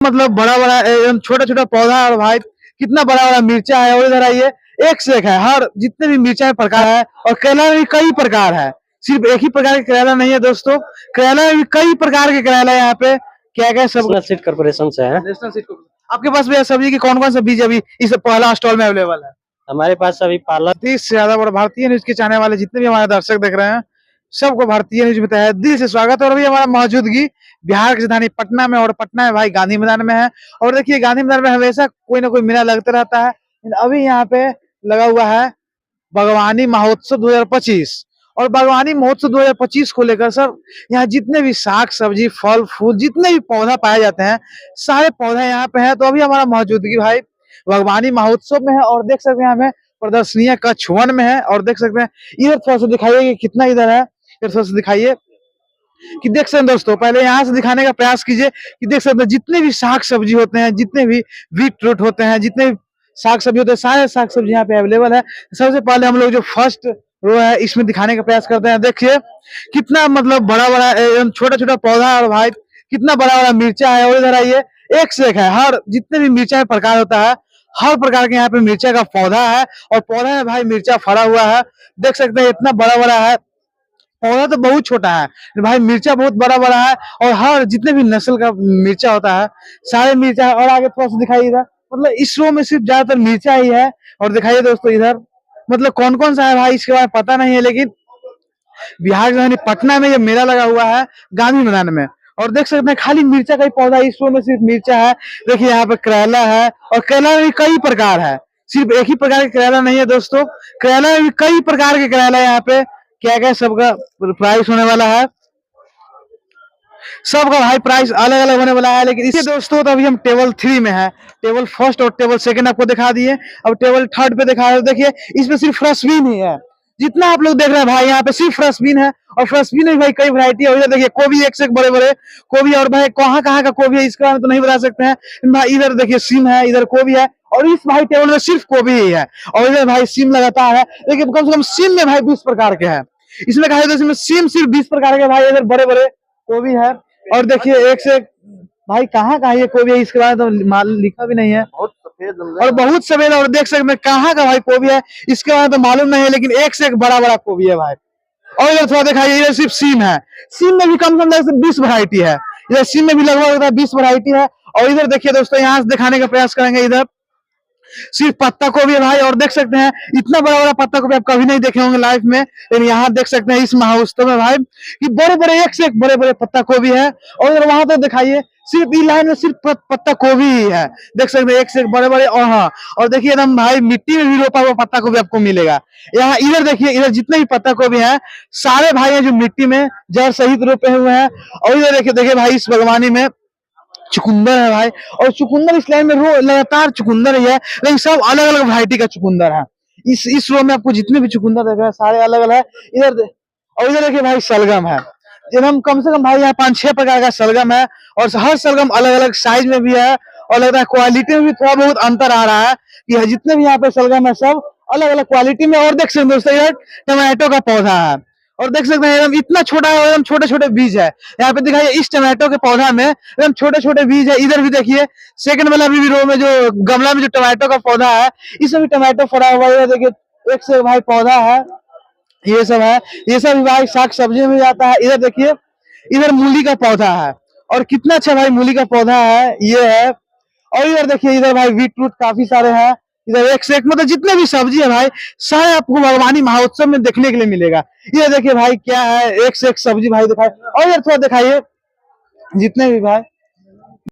मतलब बड़ा बड़ा एकदम छोटा छोटा पौधा है। और भाई कितना बड़ा बड़ा मिर्चा है। और इधर आइए, एक से एक है, हर जितने भी मिर्चा है प्रकार है। और करेला में भी कई प्रकार है, सिर्फ एक ही प्रकार के करेला नहीं है दोस्तों। करेला में भी कई प्रकार के करेला है यहाँ पे। क्या क्या सब नेशनल सीड कॉर्पोरेशन से है। नेशनल सीड को आपके पास भी सब्जी की कौन कौन सा बीज अभी इस पहला स्टॉल में अवेलेबल है? हमारे पास अभी पालक 30 से ज्यादा बड़ा भारतीय न्यूज के चाहने वाले जितने भी हमारे दर्शक देख रहे हैं, सबको भारतीय न्यूज में तहे दिल से स्वागत है। और अभी हमारा मौजूदगी बिहार की राजधानी पटना में, और पटना में भाई गांधी मैदान में है। और देखिए गांधी मैदान में हमेशा कोई ना कोई मेला लगता रहता है। अभी यहाँ पे लगा हुआ है बागवानी महोत्सव 2025। और बागवानी महोत्सव 2025 को लेकर सर यहाँ जितने भी साग सब्जी फल फूल जितने भी पौधा पाए जाते हैं, सारे पौधे यहाँ पे हैं। तो अभी हमारा मौजूदगी भाई बागवानी महोत्सव में है। और देख सकते हैं हमें प्रदर्शनियां कक्ष 1 में है। और देख सकते हैं इधर थोड़ा सा दिखाइए कि कितना इधर है, इधर थोड़ा सा दिखाइए कि देख सकते हैं दोस्तों। पहले यहाँ से दिखाने का प्रयास कीजिए कि देख सकते हैं जितने भी साग सब्जी होते हैं, जितने भी बीट रूट होते हैं, जितने भी साग सब्जी होते हैं, सारे साग सब्जी यहाँ पे अवेलेबल है। सबसे पहले हम लोग जो फर्स्ट रो है इसमें दिखाने का प्रयास करते हैं। देखिए कितना मतलब बड़ा बड़ा एकदम छोटा छोटा पौधा है। और भाई कितना बड़ा बड़ा मिर्चा है। और इधर आइए, एक से एक है, हर जितने भी मिर्चा प्रकार होता है, हर प्रकार के यहाँ पे मिर्चा का पौधा है। और पौधा में भाई मिर्चा फड़ा हुआ है, देख सकते हैं इतना बड़ा बड़ा है। पौधा तो बहुत छोटा है भाई, मिर्चा बहुत बड़ा बड़ा है। और हर जितने भी नस्ल का मिर्चा होता है, सारे मिर्चा है। और आगे थोड़ा सा दिखाइएगा, मतलब इस रो में सिर्फ ज्यादातर मिर्चा ही है। और दिखाइए दोस्तों इधर, मतलब कौन कौन सा है भाई इसके बारे में पता नहीं है, लेकिन बिहार राजधानी पटना में ये मेला लगा हुआ है गांधी मैदान में। और देख सकते हैं खाली मिर्चा का ही पौधा, इस रो में सिर्फ मिर्चा है। देखिए यहाँ पे करेला है, और करेला में भी कई प्रकार है, सिर्फ एक ही प्रकार के करेला नहीं है दोस्तों। करेला में भी कई प्रकार के करेला है यहाँ पे। क्या क्या सबका प्राइस होने वाला है, सबका भाई प्राइस अलग अलग होने वाला है। लेकिन इसे दोस्तों तो अभी हम टेबल 3 में है। टेबल फर्स्ट और टेबल सेकंड आपको दिखा दिए, अब टेबल थर्ड पे दिखा रहे। देखिए इसमें सिर्फ फ्रेश बीन ही है, जितना आप लोग देख रहे हैं भाई यहाँ पे सिर्फ फ्रेश बीन है। और फ्रेश बीन में भाई कई वैरायटी है। देखिए गोभी एक से एक बड़े बड़े गोभी। और भाई कहाँ कहाँ का गोभी है इसके बारे में तो नहीं बता सकते हैं भाई। इधर देखिए सिम है, इधर गोभी है। और इस भाई टेबल में सिर्फ गोभी ही है। और इधर भाई सिम लगातार है, लेकिन कम से कम सिम में भाई 20 प्रकार के हैं। इसमें कहा जाए तो इसमें सिम सिर्फ 20 प्रकार के भाई, इधर बड़े बड़े गोभी है। और देखिए एक से एक भाई कहाँ कहाँ ये गोभी है इसके बारे में तो माल लिखा भी नहीं है, और बहुत सफेद। और देख सकते हैं कहाँ का भाई गोभी है इसके बारे में तो मालूम नहीं है, लेकिन एक से एक बड़ा बड़ा गोभी है भाई। और इधर थोड़ा दिखाइए, इधर सिर्फ सीम है। सीम में भी कम से कम 20 वैरायटी है। इधर सीम में भी लगभग 20 वैरायटी है। और इधर देखिए दोस्तों, यहाँ से दिखाने का प्रयास करेंगे, इधर सिर्फ पत्ता गोभी है भाई। और देख सकते हैं इतना बड़ा बड़ा पत्ता गोभी आप कभी नहीं देखे होंगे लाइफ में, लेकिन यहाँ देख सकते हैं इस महोत्सव में भाई कि बड़े बड़े एक से एक बड़े बड़े पत्ता गोभी है। और वहां तक दिखाइए, सिर्फ ई लाइन में सिर्फ पत्ता गोभी ही है, देख सकते हैं एक से एक बड़े बड़े। और हाँ, और देखिए एकदम भाई मिट्टी में भी रोपा हुआ पत्ता गोभी आपको मिलेगा यहाँ। इधर देखिए, इधर जितने भी पत्ता गोभी है सारे भाई हैं जो मिट्टी में जड़ सहित रोपे हुए हैं। और इधर देखिए देखिए भाई इस बागवानी में चुकंदर है भाई। और चुकंदर इस लाइन में लगातार चुकंदर ही है, लेकिन सब अलग अलग वैरायटी का चुकंदर है। इस रो में आपको जितने भी चुकंदर देख रहे हैं सारे अलग अलग है। इधर और इधर देखिए भाई सलगम है, एकदम कम से कम भाई यहाँ 5-6 प्रकार का सलगम है। और हर सलगम अलग अलग साइज में भी है, और लगता है क्वालिटी में भी थोड़ा बहुत अंतर आ रहा है कि जितने भी यहाँ पे सलगम है सब अलग अलग क्वालिटी में। और देख सकते हैं दोस्तों इधर टमाटो का पौधा है, और देख सकते हैं एकदम इतना छोटा है, एकदम छोटे छोटे बीज है। यहाँ पे दिखाइए इस टमाटो के पौधा में एकदम छोटे छोटे बीज है। इधर भी देखिए सेकंड वाला भी रो में जो गमला में जो टमाटो का पौधा है, इसमें भी टमाटो फड़ा हुआ है। देखिए एक से भाई पौधा है, ये सब है, ये सब भी भाई साग सब्जी में जाता है। इधर देखिए, इधर मूली का पौधा है, और कितना अच्छा भाई मूली का पौधा है ये है। और इधर देखिए, इधर भाई बीट रूट काफी सारे हैं। इधर एक से एक मतलब जितने भी सब्जी है भाई सारे आपको बागवानी महोत्सव में देखने के लिए मिलेगा। ये देखिए भाई क्या है, एक से एक सब्जी भाई दिखाए। और इधर थोड़ा दिखाइए जितने भी भाई